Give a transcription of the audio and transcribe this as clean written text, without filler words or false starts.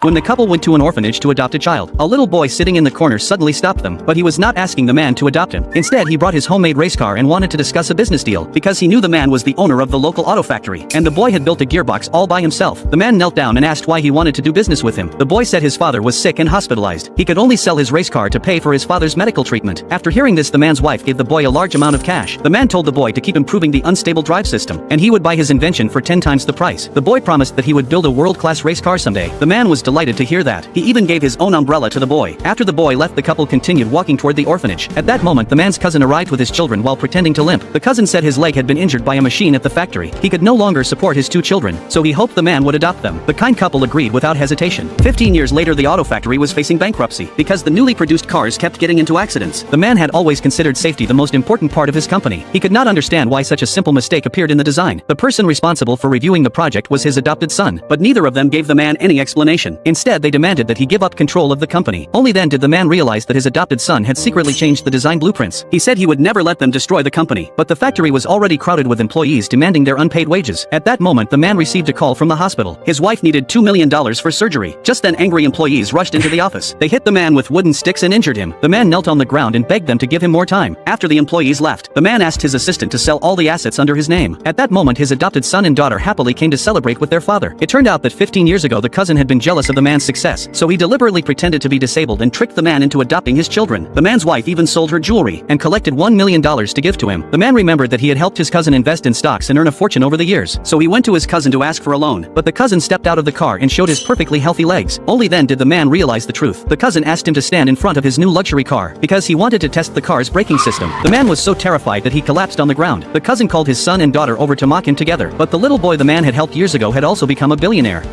When the couple went to an orphanage to adopt a child, a little boy sitting in the corner suddenly stopped them, but he was not asking the man to adopt him. Instead, he brought his homemade race car and wanted to discuss a business deal, because he knew the man was the owner of the local auto factory, and the boy had built a gearbox all by himself. The man knelt down and asked why he wanted to do business with him. The boy said his father was sick and hospitalized. He could only sell his race car to pay for his father's medical treatment. After hearing this, the man's wife gave the boy a large amount of cash. The man told the boy to keep improving the unstable drive system, and he would buy his invention for 10 times the price. The boy promised that he would build a world-class race car someday. The man was delighted to hear that. He even gave his own umbrella to the boy. After the boy left, the couple continued walking toward the orphanage. At that moment, the man's cousin arrived with his children while pretending to limp. The cousin said his leg had been injured by a machine at the factory. He could no longer support his 2 children, so he hoped the man would adopt them. The kind couple agreed without hesitation. 15 years later, the auto factory was facing bankruptcy because the newly produced cars kept getting into accidents. The man had always considered safety the most important part of his company. He could not understand why such a simple mistake appeared in the design. The person responsible for reviewing the project was his adopted son, but neither of them gave the man any explanation. Instead, they demanded that he give up control of the company. Only then did the man realize that his adopted son had secretly changed the design blueprints. He said he would never let them destroy the company, but the factory was already crowded with employees demanding their unpaid wages. At that moment, the man received a call from the hospital. His wife needed $2 million for surgery. Just then, angry employees rushed into the office. They hit the man with wooden sticks and injured him. The man knelt on the ground and begged them to give him more time. After the employees left, the man asked his assistant to sell all the assets under his name. At that moment, his adopted son and daughter happily came to celebrate with their father. It turned out that 15 years ago, the cousin had been jealous of the man's success, so he deliberately pretended to be disabled and tricked the man into adopting his children. The man's wife even sold her jewelry and collected $1 million to give to him. The man remembered that he had helped his cousin invest in stocks and earn a fortune over the years, so he went to his cousin to ask for a loan, but the cousin stepped out of the car and showed his perfectly healthy legs. Only then did the man realize the truth. The cousin asked him to stand in front of his new luxury car because he wanted to test the car's braking system. The man was so terrified that he collapsed on the ground. The cousin called his son and daughter over to mock him together, but the little boy the man had helped years ago had also become a billionaire.